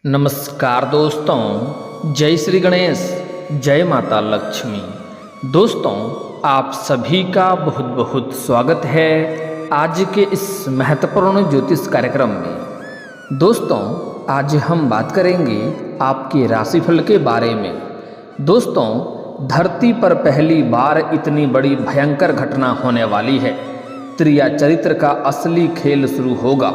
नमस्कार दोस्तों, जय श्री गणेश, जय माता लक्ष्मी। दोस्तों, आप सभी का बहुत बहुत स्वागत है आज के इस महत्वपूर्ण ज्योतिष कार्यक्रम में। दोस्तों, आज हम बात करेंगे आपके राशिफल के बारे में। दोस्तों, धरती पर पहली बार इतनी बड़ी भयंकर घटना होने वाली है। त्रिया चरित्र का असली खेल शुरू होगा।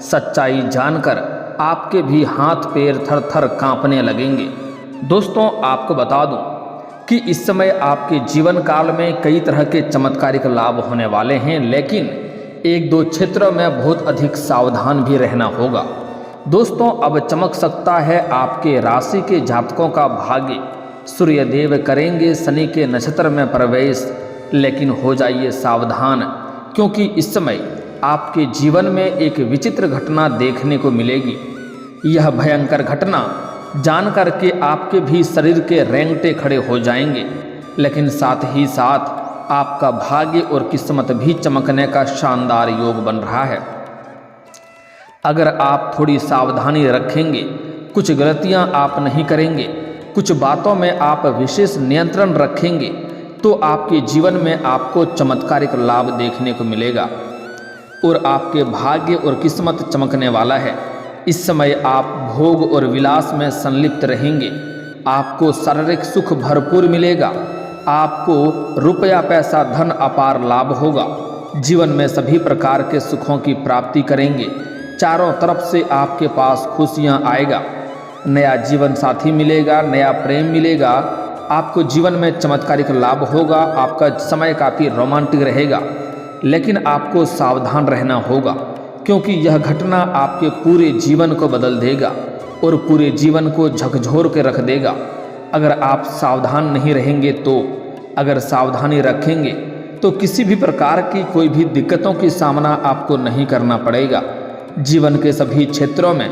सच्चाई जानकर आपके भी हाथ पैर थर थर कांपने लगेंगे। दोस्तों, आपको बता दूं कि इस समय आपके जीवन काल में कई तरह के चमत्कारिक लाभ होने वाले हैं, लेकिन एक दो क्षेत्रों में बहुत अधिक सावधान भी रहना होगा। दोस्तों, अब चमक सकता है आपके राशि के जातकों का भाग्य। सूर्यदेव करेंगे शनि के नक्षत्र में प्रवेश, लेकिन हो जाइए सावधान, क्योंकि इस समय आपके जीवन में एक विचित्र घटना देखने को मिलेगी। यह भयंकर घटना जानकर के आपके भी शरीर के रेंगटे खड़े हो जाएंगे, लेकिन साथ ही साथ आपका भाग्य और किस्मत भी चमकने का शानदार योग बन रहा है। अगर आप थोड़ी सावधानी रखेंगे, कुछ गलतियां आप नहीं करेंगे, कुछ बातों में आप विशेष नियंत्रण रखेंगे, तो आपके जीवन में आपको चमत्कारिक लाभ देखने को मिलेगा और आपके भाग्य और किस्मत चमकने वाला है। इस समय आप भोग और विलास में संलिप्त रहेंगे। आपको शारीरिक सुख भरपूर मिलेगा। आपको रुपया पैसा धन अपार लाभ होगा। जीवन में सभी प्रकार के सुखों की प्राप्ति करेंगे। चारों तरफ से आपके पास खुशियां आएगा। नया जीवन साथी मिलेगा, नया प्रेम मिलेगा। आपको जीवन में चमत्कारिक लाभ होगा। आपका समय काफ़ी रोमांटिक रहेगा, लेकिन आपको सावधान रहना होगा, क्योंकि यह घटना आपके पूरे जीवन को बदल देगा और पूरे जीवन को झकझोर के रख देगा। अगर आप सावधान नहीं रहेंगे अगर सावधानी रखेंगे तो किसी भी प्रकार की कोई भी दिक्कतों की सामना आपको नहीं करना पड़ेगा। जीवन के सभी क्षेत्रों में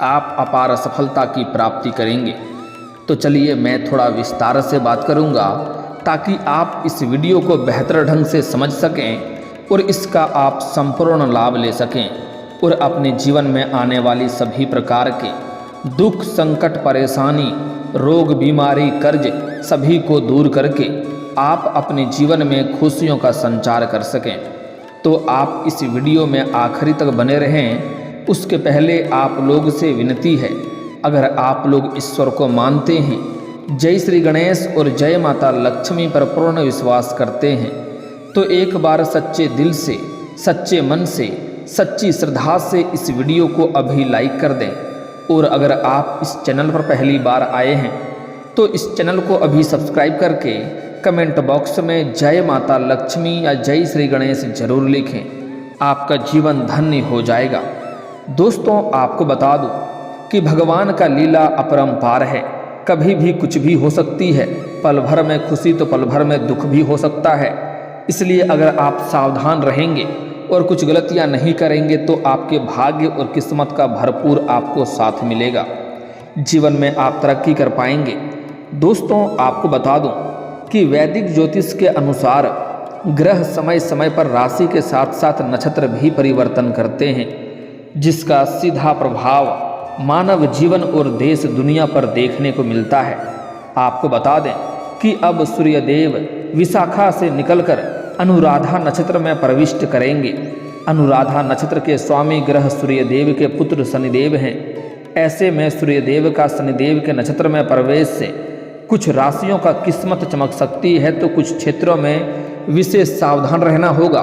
आप अपार सफलता की प्राप्ति करेंगे। तो चलिए मैं थोड़ा विस्तार से बात करूंगा, ताकि आप इस वीडियो को बेहतर ढंग से समझ सकें और इसका आप संपूर्ण लाभ ले सकें और अपने जीवन में आने वाली सभी प्रकार के दुख, संकट, परेशानी, रोग, बीमारी, कर्ज सभी को दूर करके आप अपने जीवन में खुशियों का संचार कर सकें। तो आप इस वीडियो में आखिरी तक बने रहें। उसके पहले आप लोग से विनती है, अगर आप लोग ईश्वर को मानते हैं, जय श्री गणेश और जय माता लक्ष्मी पर पूर्ण विश्वास करते हैं, तो एक बार सच्चे दिल से, सच्चे मन से, सच्ची श्रद्धा से इस वीडियो को अभी लाइक कर दें। और अगर आप इस चैनल पर पहली बार आए हैं तो इस चैनल को अभी सब्सक्राइब करके कमेंट बॉक्स में जय माता लक्ष्मी या जय श्री गणेश जरूर लिखें। आपका जीवन धन्य हो जाएगा। दोस्तों, आपको बता दूं कि भगवान का लीला अपरंपार है। कभी भी कुछ भी हो सकती है। पल भर में खुशी तो पल भर में दुख भी हो सकता है। इसलिए अगर आप सावधान रहेंगे और कुछ गलतियां नहीं करेंगे तो आपके भाग्य और किस्मत का भरपूर आपको साथ मिलेगा। जीवन में आप तरक्की कर पाएंगे। दोस्तों, आपको बता दूं कि वैदिक ज्योतिष के अनुसार ग्रह समय समय पर राशि के साथ साथ नक्षत्र भी परिवर्तन करते हैं, जिसका सीधा प्रभाव मानव जीवन और देश दुनिया पर देखने को मिलता है। आपको बता दें कि अब सूर्यदेव विशाखा से निकलकर अनुराधा नक्षत्र में प्रविष्ट करेंगे। अनुराधा नक्षत्र के स्वामी ग्रह सूर्यदेव के पुत्र शनिदेव हैं। ऐसे में सूर्यदेव का शनिदेव के नक्षत्र में प्रवेश से कुछ राशियों का किस्मत चमक सकती है, तो कुछ क्षेत्रों में विशेष सावधान रहना होगा।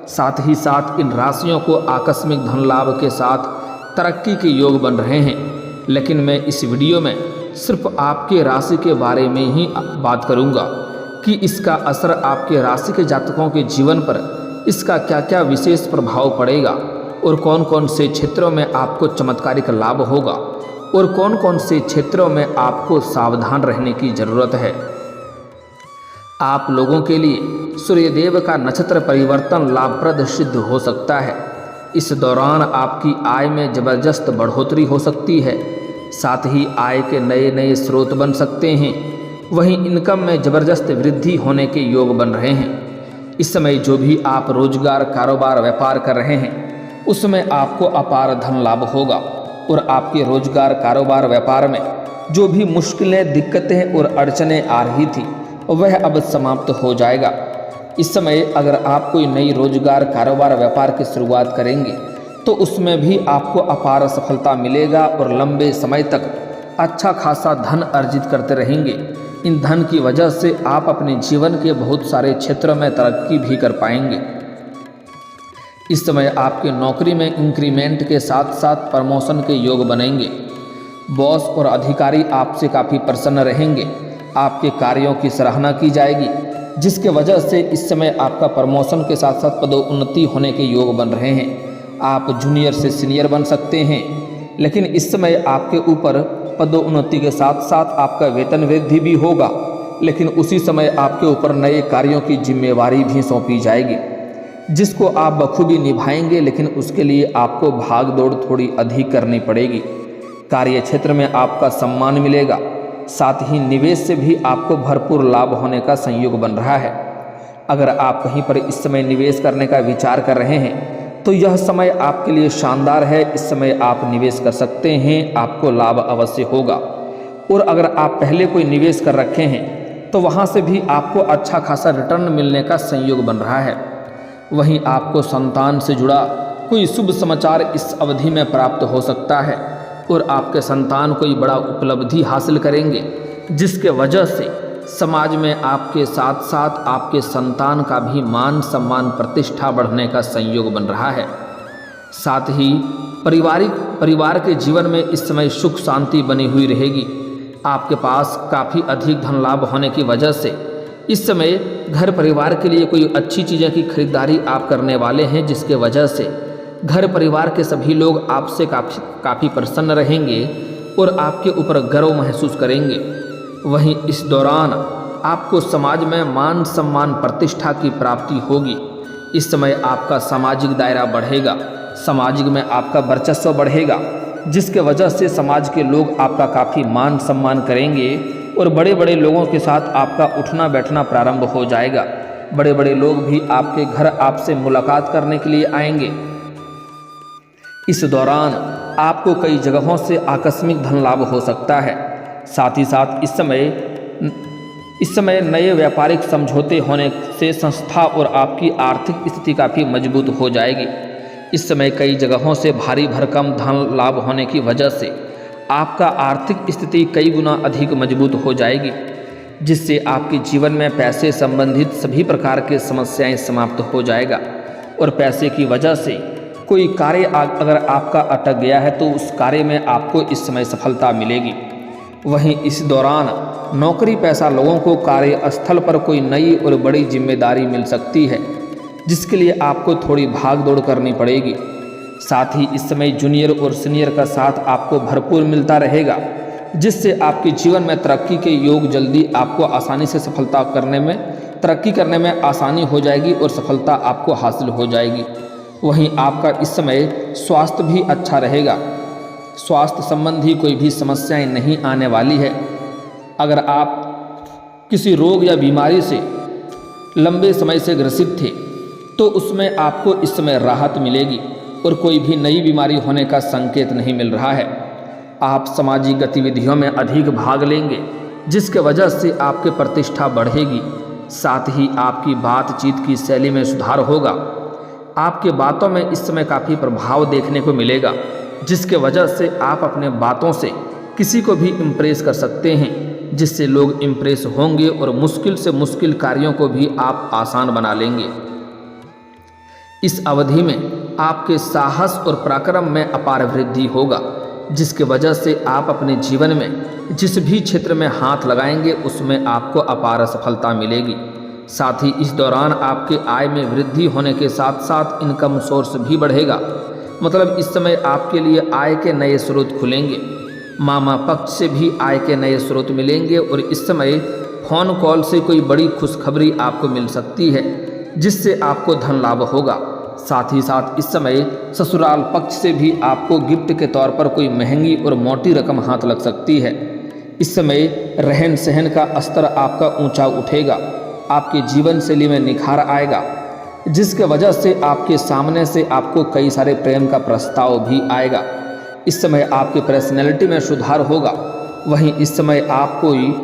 साथ ही साथ इन राशियों को आकस्मिक धन लाभ के साथ तरक्की के योग बन रहे हैं। लेकिन मैं इस वीडियो में सिर्फ आपके राशि के बारे में ही बात करूंगा कि इसका असर आपके राशि के जातकों के जीवन पर इसका क्या क्या विशेष प्रभाव पड़ेगा और कौन कौन से क्षेत्रों में आपको चमत्कारिक लाभ होगा और कौन कौन से क्षेत्रों में आपको सावधान रहने की जरूरत है। आप लोगों के लिए सूर्यदेव का नक्षत्र परिवर्तन लाभप्रद सिद्ध हो सकता है। इस दौरान आपकी आय में जबरदस्त बढ़ोतरी हो सकती है। साथ ही आय के नए नए स्रोत बन सकते हैं। वहीं इनकम में जबरदस्त वृद्धि होने के योग बन रहे हैं। इस समय जो भी आप रोजगार, कारोबार, व्यापार कर रहे हैं, उसमें आपको अपार धन लाभ होगा। और आपके रोजगार, कारोबार, व्यापार में जो भी मुश्किलें, दिक्कतें और अड़चनें आ रही थी वह अब समाप्त हो जाएगा। इस समय अगर आप कोई नई रोजगार, कारोबार, व्यापार की शुरुआत करेंगे तो उसमें भी आपको अपार सफलता मिलेगा और लंबे समय तक अच्छा खासा धन अर्जित करते रहेंगे। इन धन की वजह से आप अपने जीवन के बहुत सारे क्षेत्रों में तरक्की भी कर पाएंगे। इस समय आपके नौकरी में इंक्रीमेंट के साथ साथ प्रमोशन के योग बनेंगे। बॉस और अधिकारी आपसे काफ़ी प्रसन्न रहेंगे। आपके कार्यों की सराहना की जाएगी, जिसके वजह से इस समय आपका प्रमोशन के साथ साथ पदोन्नति होने के योग बन रहे हैं। आप जूनियर से सीनियर बन सकते हैं, लेकिन इस समय आपके ऊपर पदोन्नति के साथ साथ आपका वेतन वृद्धि भी होगा, लेकिन उसी समय आपके ऊपर नए कार्यों की जिम्मेवारी भी सौंपी जाएगी, जिसको आप बखूबी निभाएंगे, लेकिन उसके लिए आपको भाग दौड़ थोड़ी अधिक करनी पड़ेगी। कार्य क्षेत्र में आपका सम्मान मिलेगा, साथ ही निवेश से भी आपको भरपूर लाभ होने का संयोग बन रहा है। अगर आप कहीं पर इस समय निवेश करने का विचार कर रहे हैं तो यह समय आपके लिए शानदार है। इस समय आप निवेश कर सकते हैं, आपको लाभ अवश्य होगा। और अगर आप पहले कोई निवेश कर रखे हैं तो वहाँ से भी आपको अच्छा खासा रिटर्न मिलने का संयोग बन रहा है। वहीं आपको संतान से जुड़ा कोई शुभ समाचार इस अवधि में प्राप्त हो सकता है और आपके संतान कोई बड़ा उपलब्धि हासिल करेंगे, जिसके वजह से समाज में आपके साथ साथ आपके संतान का भी मान सम्मान, प्रतिष्ठा बढ़ने का संयोग बन रहा है। साथ ही परिवार के जीवन में इस समय सुख शांति बनी हुई रहेगी। आपके पास काफ़ी अधिक धन लाभ होने की वजह से इस समय घर परिवार के लिए कोई अच्छी चीज़ों की खरीदारी आप करने वाले हैं, जिसके वजह से घर परिवार के सभी लोग आपसे काफ़ी प्रसन्न रहेंगे और आपके ऊपर गर्व महसूस करेंगे। वहीं इस दौरान आपको समाज में मान सम्मान, प्रतिष्ठा की प्राप्ति होगी। इस समय आपका सामाजिक दायरा बढ़ेगा, सामाजिक में आपका वर्चस्व बढ़ेगा, जिसके वजह से समाज के लोग आपका काफ़ी मान सम्मान करेंगे और बड़े बड़े लोगों के साथ आपका उठना बैठना प्रारंभ हो जाएगा। बड़े बड़े लोग भी आपके घर आपसे मुलाकात करने के लिए आएंगे। इस दौरान आपको कई जगहों से आकस्मिक धन लाभ हो सकता है। साथ ही साथ इस समय नए व्यापारिक समझौते होने से संस्था और आपकी आर्थिक स्थिति काफ़ी मजबूत हो जाएगी। इस समय कई जगहों से भारी भरकम धन लाभ होने की वजह से आपका आर्थिक स्थिति कई गुना अधिक मजबूत हो जाएगी, जिससे आपके जीवन में पैसे संबंधित सभी प्रकार के समस्याएं समाप्त हो जाएगा। और पैसे की वजह से कोई कार्य अगर आपका अटक गया है तो उस कार्य में आपको इस समय सफलता मिलेगी। वहीं इस दौरान नौकरी पेशा लोगों को कार्यस्थल पर कोई नई और बड़ी जिम्मेदारी मिल सकती है, जिसके लिए आपको थोड़ी भाग दौड़ करनी पड़ेगी। साथ ही इस समय जूनियर और सीनियर का साथ आपको भरपूर मिलता रहेगा, जिससे आपके जीवन में तरक्की के योग जल्दी आपको आसानी से तरक्की करने में आसानी हो जाएगी और सफलता आपको हासिल हो जाएगी। वहीं आपका इस समय स्वास्थ्य भी अच्छा रहेगा। स्वास्थ्य संबंधी कोई भी समस्याएं नहीं आने वाली है। अगर आप किसी रोग या बीमारी से लंबे समय से ग्रसित थे तो उसमें आपको इस समय राहत मिलेगी और कोई भी नई बीमारी होने का संकेत नहीं मिल रहा है। आप सामाजिक गतिविधियों में अधिक भाग लेंगे, जिसके वजह से आपकी प्रतिष्ठा बढ़ेगी। साथ ही आपकी बातचीत की शैली में सुधार होगा। आपके बातों में इस समय काफ़ी प्रभाव देखने को मिलेगा, जिसके वजह से आप अपने बातों से किसी को भी इम्प्रेस कर सकते हैं, जिससे लोग इम्प्रेस होंगे और मुश्किल से मुश्किल कार्यों को भी आप आसान बना लेंगे। इस अवधि में आपके साहस और पराक्रम में अपार वृद्धि होगा, जिसके वजह से आप अपने जीवन में जिस भी क्षेत्र में हाथ लगाएंगे उसमें आपको अपार सफलता मिलेगी। साथ ही इस दौरान आपके आय में वृद्धि होने के साथ साथ इनकम सोर्स भी बढ़ेगा। मतलब इस समय आपके लिए आय के नए स्रोत खुलेंगे। मामा पक्ष से भी आय के नए स्रोत मिलेंगे और इस समय फ़ोन कॉल से कोई बड़ी खुशखबरी आपको मिल सकती है, जिससे आपको धन लाभ होगा। साथ ही साथ इस समय ससुराल पक्ष से भी आपको गिफ्ट के तौर पर कोई महंगी और मोटी रकम हाथ लग सकती है। इस समय रहन सहन का स्तर आपका ऊंचा उठेगा। आपके जीवन शैली में निखार आएगा, जिसके वजह से आपके सामने से आपको कई सारे प्रेम का प्रस्ताव भी आएगा। इस समय आपकी पर्सनैलिटी में सुधार होगा। वहीं इस समय आप कोई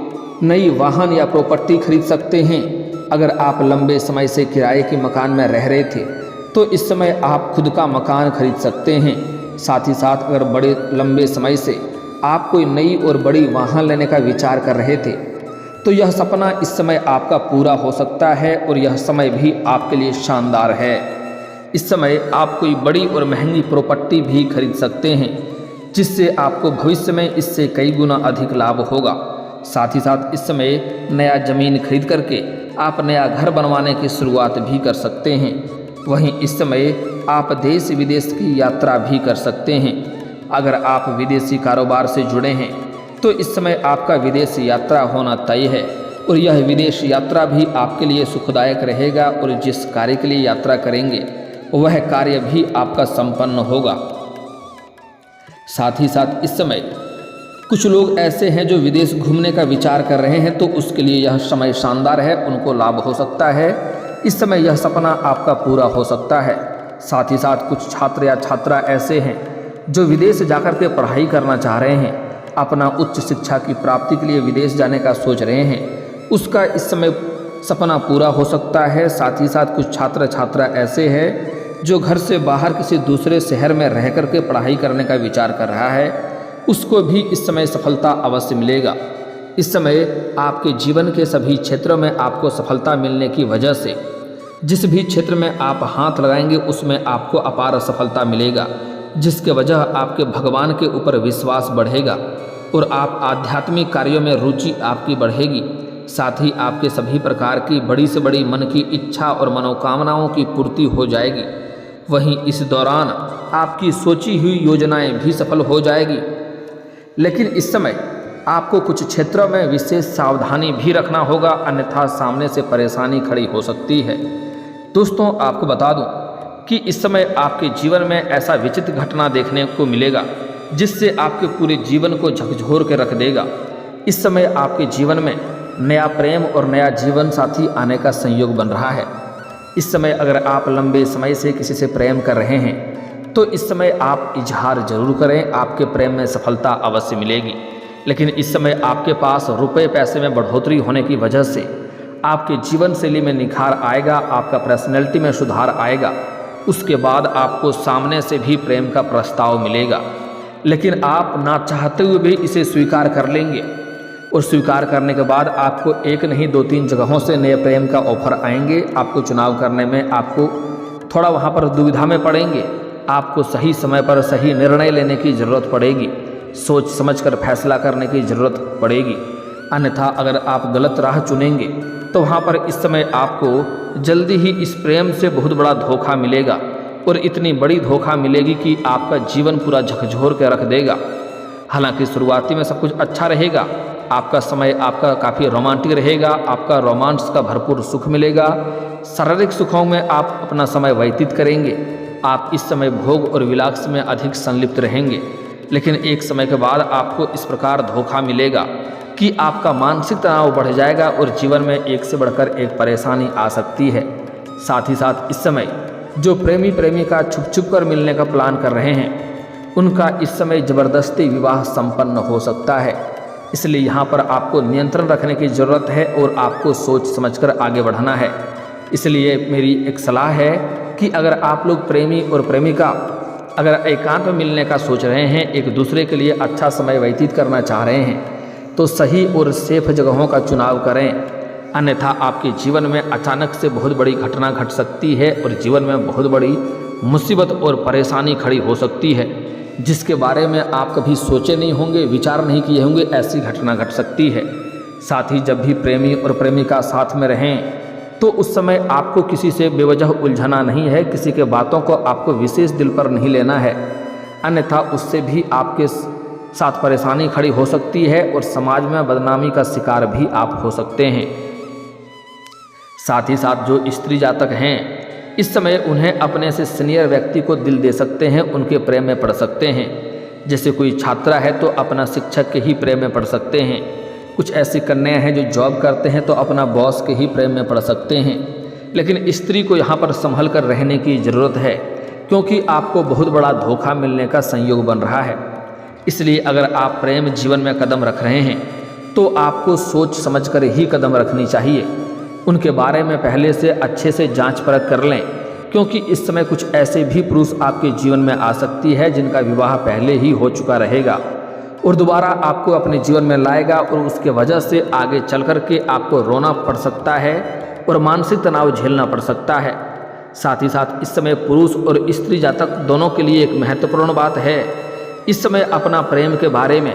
नई वाहन या प्रॉपर्टी खरीद सकते हैं। अगर आप लंबे समय से किराए के मकान में रह रहे थे तो इस समय आप खुद का मकान खरीद सकते हैं। साथ ही साथ अगर बड़े लंबे समय से आप कोई नई और बड़ी वाहन लेने का विचार कर रहे थे तो यह सपना इस समय आपका पूरा हो सकता है और यह समय भी आपके लिए शानदार है। इस समय आप कोई बड़ी और महंगी प्रॉपर्टी भी खरीद सकते हैं जिससे आपको भविष्य में इससे कई गुना अधिक लाभ होगा। साथ ही साथ इस समय नया ज़मीन खरीद करके आप नया घर बनवाने की शुरुआत भी कर सकते हैं। वहीं इस समय आप देश विदेश की यात्रा भी कर सकते हैं। अगर आप विदेशी कारोबार से जुड़े हैं तो इस समय आपका विदेश यात्रा होना तय है और यह विदेश यात्रा भी आपके लिए सुखदायक रहेगा और जिस कार्य के लिए यात्रा करेंगे वह कार्य भी आपका संपन्न होगा। साथ ही साथ इस समय कुछ लोग ऐसे हैं जो विदेश घूमने का विचार कर रहे हैं तो उसके लिए यह समय शानदार है, उनको लाभ हो सकता है। इस समय यह सपना आपका पूरा हो सकता है। साथ ही साथ कुछ छात्र या छात्रा ऐसे हैं जो विदेश जाकर के पढ़ाई करना चाह रहे हैं, अपना उच्च शिक्षा की प्राप्ति के लिए विदेश जाने का सोच रहे हैं, उसका इस समय सपना पूरा हो सकता है। साथ ही साथ कुछ छात्र छात्रा ऐसे हैं जो घर से बाहर किसी दूसरे शहर में रह कर के पढ़ाई करने का विचार कर रहा है, उसको भी इस समय सफलता अवश्य मिलेगा। इस समय आपके जीवन के सभी क्षेत्रों में आपको सफलता मिलने की वजह से जिस भी क्षेत्र में आप हाथ लगाएंगे उसमें आपको अपार सफलता मिलेगा, जिसके वजह आपके भगवान के ऊपर विश्वास बढ़ेगा और आप आध्यात्मिक कार्यों में रुचि आपकी बढ़ेगी। साथ ही आपके सभी प्रकार की बड़ी से बड़ी मन की इच्छा और मनोकामनाओं की पूर्ति हो जाएगी। वहीं इस दौरान आपकी सोची हुई योजनाएं भी सफल हो जाएगी। लेकिन इस समय आपको कुछ क्षेत्रों में विशेष सावधानी भी रखना होगा, अन्यथा सामने से परेशानी खड़ी हो सकती है। दोस्तों, आपको बता दूं कि इस समय आपके जीवन में ऐसा विचित्र घटना देखने को मिलेगा जिससे आपके पूरे जीवन को झकझोर के रख देगा। इस समय आपके जीवन में नया प्रेम और नया जीवन साथी आने का संयोग बन रहा है। इस समय अगर आप लंबे समय से किसी से प्रेम कर रहे हैं तो इस समय आप इजहार जरूर करें, आपके प्रेम में सफलता अवश्य मिलेगी। लेकिन इस समय आपके पास रुपए पैसे में बढ़ोतरी होने की वजह से आपके जीवन शैली में निखार आएगा, आपका पर्सनैलिटी में सुधार आएगा। उसके बाद आपको सामने से भी प्रेम का प्रस्ताव मिलेगा, लेकिन आप ना चाहते हुए भी इसे स्वीकार कर लेंगे और स्वीकार करने के बाद आपको एक नहीं 2-3 जगहों से नए प्रेम का ऑफर आएंगे। आपको चुनाव करने में आपको थोड़ा वहाँ पर दुविधा में पड़ेंगे। आपको सही समय पर सही निर्णय लेने की ज़रूरत पड़ेगी, सोच समझकर फैसला करने की ज़रूरत पड़ेगी। अन्यथा अगर आप गलत राह चुनेंगे तो वहाँ पर इस समय आपको जल्दी ही इस प्रेम से बहुत बड़ा धोखा मिलेगा और इतनी बड़ी धोखा मिलेगी कि आपका जीवन पूरा झकझोर के रख देगा। हालांकि शुरुआती में सब कुछ अच्छा रहेगा, आपका समय आपका काफ़ी रोमांटिक रहेगा, आपका रोमांस का भरपूर सुख मिलेगा, शारीरिक सुखों में आप अपना समय व्यतीत करेंगे। आप इस समय भोग और विलास में अधिक संलिप्त रहेंगे। लेकिन एक समय के बाद आपको इस प्रकार धोखा मिलेगा कि आपका मानसिक तनाव बढ़ जाएगा और जीवन में एक से बढ़कर एक परेशानी आ सकती है। साथ ही साथ इस समय जो प्रेमी प्रेमिका छुप छुप कर मिलने का प्लान कर रहे हैं उनका इस समय ज़बरदस्ती विवाह संपन्न हो सकता है। इसलिए यहाँ पर आपको नियंत्रण रखने की ज़रूरत है और आपको सोच समझकर आगे बढ़ना है। इसलिए मेरी एक सलाह है कि अगर आप लोग प्रेमी और प्रेमिका अगर एकांत में मिलने का सोच रहे हैं, एक दूसरे के लिए अच्छा समय व्यतीत करना चाह रहे हैं, तो सही और सेफ जगहों का चुनाव करें। अन्यथा आपके जीवन में अचानक से बहुत बड़ी घटना घट सकती है और जीवन में बहुत बड़ी मुसीबत और परेशानी खड़ी हो सकती है, जिसके बारे में आप कभी सोचे नहीं होंगे, विचार नहीं किए होंगे, ऐसी घटना घट सकती है। साथ ही जब भी प्रेमी और प्रेमिका साथ में रहें तो उस समय आपको किसी से बेवजह उलझना नहीं है, किसी के बातों को आपको विशेष दिल पर नहीं लेना है, अन्यथा उससे भी आपके साथ परेशानी खड़ी हो सकती है और समाज में बदनामी का शिकार भी आप हो सकते हैं। साथ ही साथ जो स्त्री जातक हैं इस समय उन्हें अपने से सीनियर व्यक्ति को दिल दे सकते हैं, उनके प्रेम में पड़ सकते हैं। जैसे कोई छात्रा है तो अपना शिक्षक के ही प्रेम में पड़ सकते हैं। कुछ ऐसी कन्याएं हैं जो जॉब करते हैं तो अपना बॉस के ही प्रेम में पड़ सकते हैं। लेकिन स्त्री को यहाँ पर संभल कर रहने की ज़रूरत है, क्योंकि आपको बहुत बड़ा धोखा मिलने का संयोग बन रहा है। इसलिए अगर आप प्रेम जीवन में कदम रख रहे हैं तो आपको सोच समझकर ही कदम रखनी चाहिए। उनके बारे में पहले से अच्छे से जांच परख कर लें, क्योंकि इस समय कुछ ऐसे भी पुरुष आपके जीवन में आ सकती है जिनका विवाह पहले ही हो चुका रहेगा और दोबारा आपको अपने जीवन में लाएगा और उसके वजह से आगे चल कर के आपको रोना पड़ सकता है और मानसिक तनाव झेलना पड़ सकता है। साथ ही साथ इस समय पुरुष और स्त्री जातक दोनों के लिए एक महत्वपूर्ण बात है, इस समय अपना प्रेम के बारे में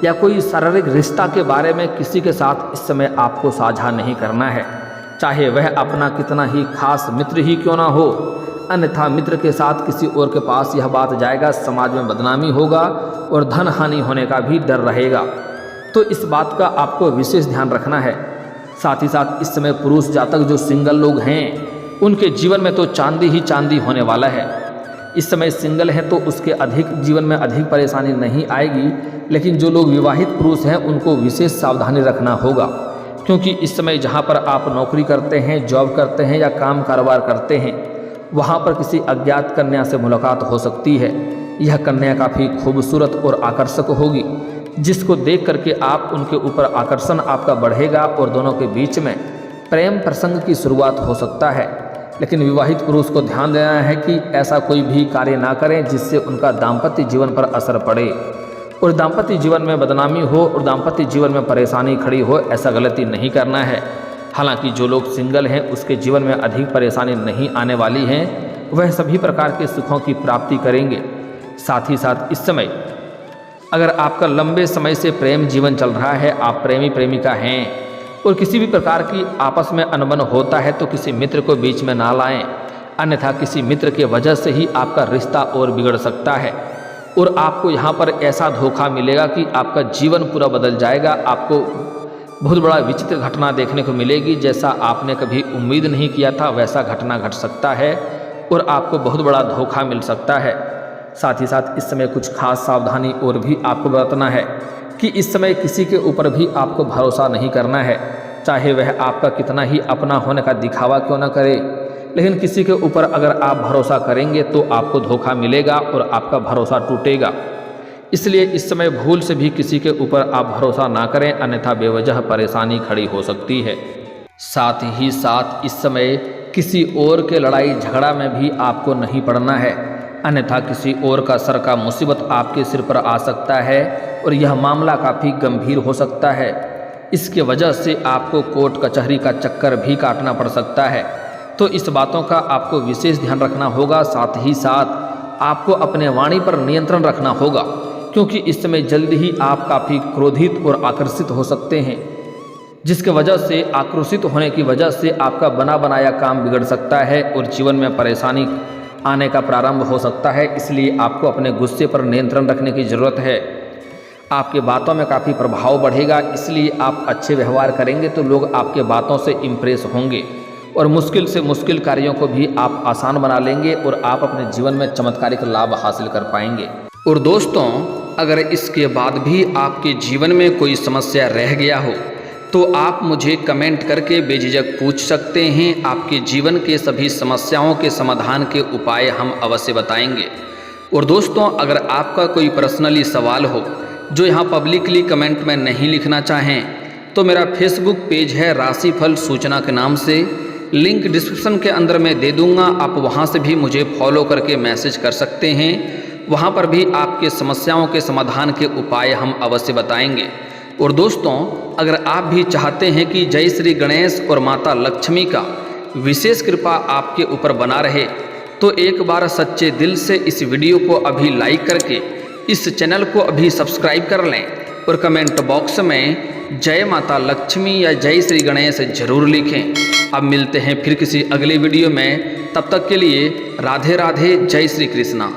या कोई शारीरिक रिश्ता के बारे में किसी के साथ इस समय आपको साझा नहीं करना है, चाहे वह अपना कितना ही खास मित्र ही क्यों ना हो। अन्यथा मित्र के साथ किसी और के पास यह बात जाएगा, समाज में बदनामी होगा और धन हानि होने का भी डर रहेगा। तो इस बात का आपको विशेष ध्यान रखना है। साथ ही साथ इस समय पुरुष जातक जो सिंगल लोग हैं उनके जीवन में तो चांदी ही चांदी होने वाला है। इस समय सिंगल है तो उसके जीवन में अधिक परेशानी नहीं आएगी, लेकिन जो लोग विवाहित पुरुष हैं उनको विशेष सावधानी रखना होगा, क्योंकि इस समय जहाँ पर आप नौकरी करते हैं, जॉब करते हैं या काम कारोबार करते हैं, वहाँ पर किसी अज्ञात कन्या से मुलाकात हो सकती है। यह कन्या काफ़ी खूबसूरत और आकर्षक होगी, जिसको देख करके आप उनके ऊपर आकर्षण आपका बढ़ेगा और दोनों के बीच में प्रेम प्रसंग की शुरुआत हो सकता है। लेकिन विवाहित पुरुष को ध्यान देना है कि ऐसा कोई भी कार्य ना करें जिससे उनका दाम्पत्य जीवन पर असर पड़े और दाम्पत्य जीवन में बदनामी हो और दाम्पत्य जीवन में परेशानी खड़ी हो। ऐसा गलती नहीं करना है। हालांकि जो लोग सिंगल हैं उसके जीवन में अधिक परेशानी नहीं आने वाली है, वह सभी प्रकार के सुखों की प्राप्ति करेंगे। साथ ही साथ इस समय अगर आपका लंबे समय से प्रेम जीवन चल रहा है, आप प्रेमी प्रेमिका हैं और किसी भी प्रकार की आपस में अनबन होता है तो किसी मित्र को बीच में ना लाएं, अन्यथा किसी मित्र के वजह से ही आपका रिश्ता और बिगड़ सकता है और आपको यहाँ पर ऐसा धोखा मिलेगा कि आपका जीवन पूरा बदल जाएगा। आपको बहुत बड़ा विचित्र घटना देखने को मिलेगी, जैसा आपने कभी उम्मीद नहीं किया था वैसा घटना घट सकता है और आपको बहुत बड़ा धोखा मिल सकता है। साथ ही साथ इस समय कुछ खास सावधानी और भी आपको बरतना है कि इस समय किसी के ऊपर भी आपको भरोसा नहीं करना है, चाहे वह आपका कितना ही अपना होने का दिखावा क्यों ना करे। लेकिन किसी के ऊपर अगर आप भरोसा करेंगे तो आपको धोखा मिलेगा और आपका भरोसा टूटेगा। इसलिए इस समय भूल से भी किसी के ऊपर आप भरोसा ना करें, अन्यथा बेवजह परेशानी खड़ी हो सकती है। साथ ही साथ इस समय किसी और के लड़ाई झगड़ा में भी आपको नहीं पड़ना है, अन्यथा किसी और का सर का मुसीबत आपके सिर पर आ सकता है और यह मामला काफ़ी गंभीर हो सकता है। इसके वजह से आपको कोर्ट कचहरी का चक्कर भी काटना पड़ सकता है। तो इस बातों का आपको विशेष ध्यान रखना होगा। साथ ही साथ आपको अपने वाणी पर नियंत्रण रखना होगा, क्योंकि इस समय जल्दी ही आप काफ़ी क्रोधित और आकर्षित हो सकते हैं, जिसके वजह से आक्रोशित होने की वजह से आपका बना बनाया काम बिगड़ सकता है और जीवन में परेशानी आने का प्रारंभ हो सकता है। इसलिए आपको अपने गुस्से पर नियंत्रण रखने की ज़रूरत है। आपके बातों में काफ़ी प्रभाव बढ़ेगा, इसलिए आप अच्छे व्यवहार करेंगे तो लोग आपके बातों से इम्प्रेस होंगे और मुश्किल से मुश्किल कार्यों को भी आप आसान बना लेंगे और आप अपने जीवन में चमत्कारिक लाभ हासिल कर पाएंगे। और दोस्तों, अगर इसके बाद भी आपके जीवन में कोई समस्या रह गया हो तो आप मुझे कमेंट करके बेझिझक पूछ सकते हैं। आपके जीवन के सभी समस्याओं के समाधान के उपाय हम अवश्य बताएंगे। और दोस्तों, अगर आपका कोई पर्सनली सवाल हो जो यहाँ पब्लिकली कमेंट में नहीं लिखना चाहें तो मेरा फेसबुक पेज है राशिफल सूचना के नाम से, लिंक डिस्क्रिप्शन के अंदर मैं दे दूँगा। आप वहाँ से भी मुझे फॉलो करके मैसेज कर सकते हैं। वहाँ पर भी आपके समस्याओं के समाधान के उपाय हम अवश्य बताएंगे। और दोस्तों, अगर आप भी चाहते हैं कि जय श्री गणेश और माता लक्ष्मी का विशेष कृपा आपके ऊपर बना रहे तो एक बार सच्चे दिल से इस वीडियो को अभी लाइक करके इस चैनल को अभी सब्सक्राइब कर लें और कमेंट बॉक्स में जय माता लक्ष्मी या जय श्री गणेश जरूर लिखें। अब मिलते हैं फिर किसी अगले वीडियो में, तब तक के लिए राधे राधे, जय श्री कृष्णा।